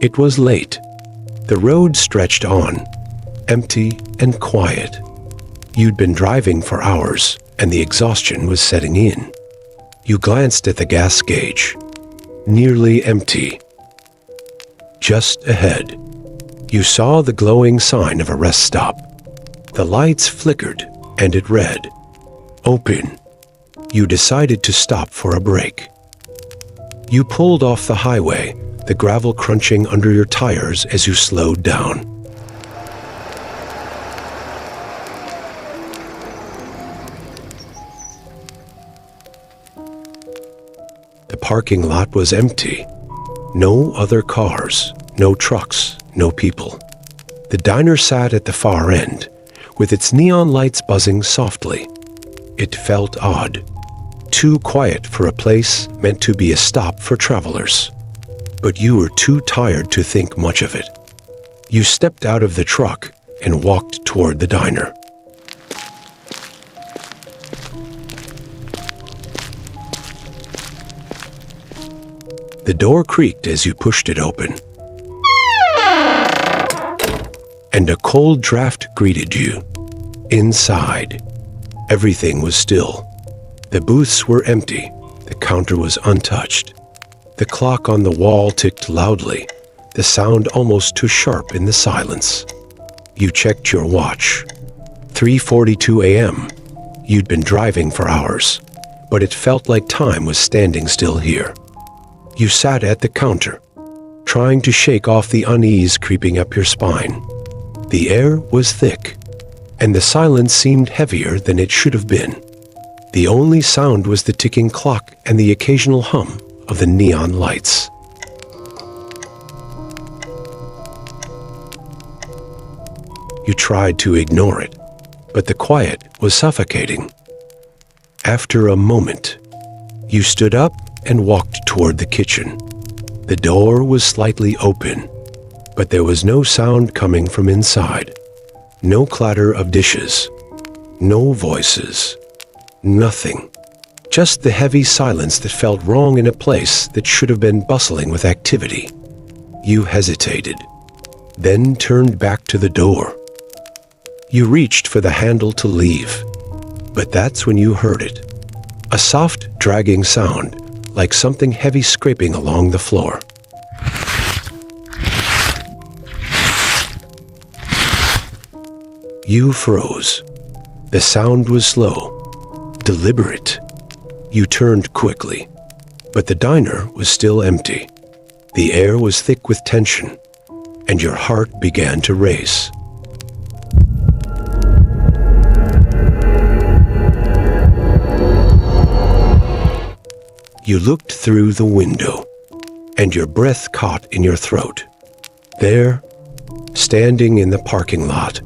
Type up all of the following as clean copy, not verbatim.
It was late. The road stretched on, empty and quiet. You'd been driving for hours, and the exhaustion was setting in. You glanced at the gas gauge. Nearly empty. Just ahead, you saw the glowing sign of a rest stop. The lights flickered, and it read, "Open." You decided to stop for a break. You pulled off the highway, the gravel crunching under your tires as you slowed down. The parking lot was empty. No other cars, no trucks, no people. The diner sat at the far end, with its neon lights buzzing softly. It felt odd. Too quiet for a place meant to be a stop for travelers. But you were too tired to think much of it. You stepped out of the truck and walked toward the diner. The door creaked as you pushed it open, and a cold draft greeted you. Inside, everything was still. The booths were empty. The counter was untouched. The clock on the wall ticked loudly, the sound almost too sharp in the silence. You checked your watch. 3:42 a.m. You'd been driving for hours, but it felt like time was standing still here. You sat at the counter, trying to shake off the unease creeping up your spine. The air was thick, and the silence seemed heavier than it should have been. The only sound was the ticking clock and the occasional hum of the neon lights. You tried to ignore it, but the quiet was suffocating. After a moment, you stood up and walked toward the kitchen. The door was slightly open, but there was no sound coming from inside. No clatter of dishes, no voices, nothing. Just the heavy silence that felt wrong in a place that should have been bustling with activity. You hesitated, then turned back to the door. You reached for the handle to leave, but that's when you heard it. A soft, dragging sound, like something heavy scraping along the floor. You froze. The sound was slow, deliberate. You turned quickly, but the diner was still empty. The air was thick with tension, and your heart began to race. You looked through the window, and your breath caught in your throat. There, standing in the parking lot,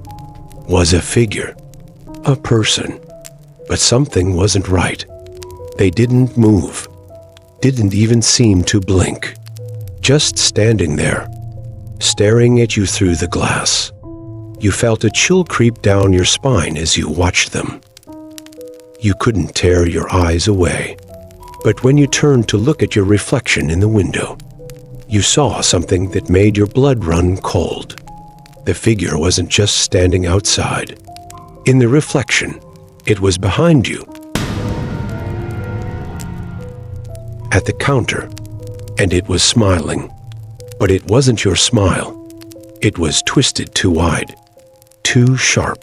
was a figure, a person. But something wasn't right. They didn't move, didn't even seem to blink. Just standing there, staring at you through the glass. You felt a chill creep down your spine as you watched them. You couldn't tear your eyes away. But when you turned to look at your reflection in the window, you saw something that made your blood run cold. The figure wasn't just standing outside. In the reflection, it was behind you, at the counter, and it was smiling. But it wasn't your smile. It was twisted too wide, too sharp.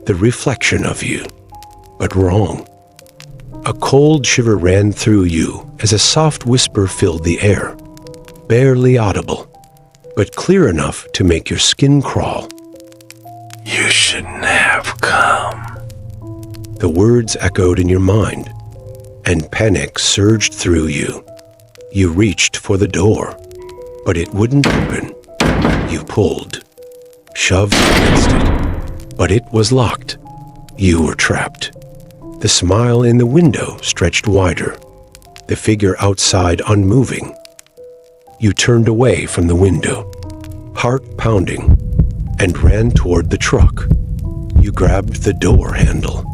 The reflection of you, but wrong. A cold shiver ran through you as a soft whisper filled the air, barely audible, but clear enough to make your skin crawl. You shouldn't have come. The words echoed in your mind, and panic surged through you. You reached for the door, but it wouldn't open. You pulled, shoved against it, but it was locked. You were trapped. The smile in the window stretched wider, the figure outside unmoving. You turned away from the window, heart pounding, and ran toward the truck. You grabbed the door handle,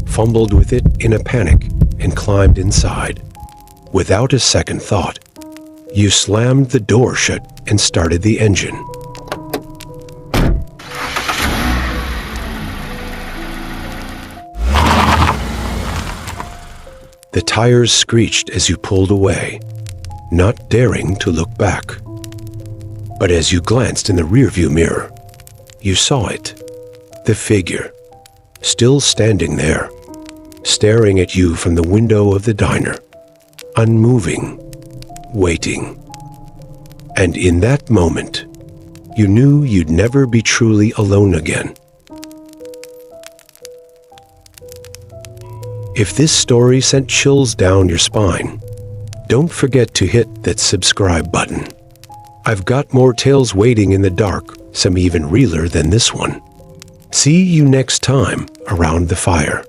fumbled with it in a panic, and climbed inside. Without a second thought, you slammed the door shut and started the engine. The tires screeched as you pulled away, not daring to look back. But as you glanced in the rearview mirror, you saw it, the figure, still standing there, staring at you from the window of the diner, unmoving, waiting. And in that moment, you knew you'd never be truly alone again. If this story sent chills down your spine, don't forget to hit that subscribe button. I've got more tales waiting in the dark, some even realer than this one. See you next time around the fire.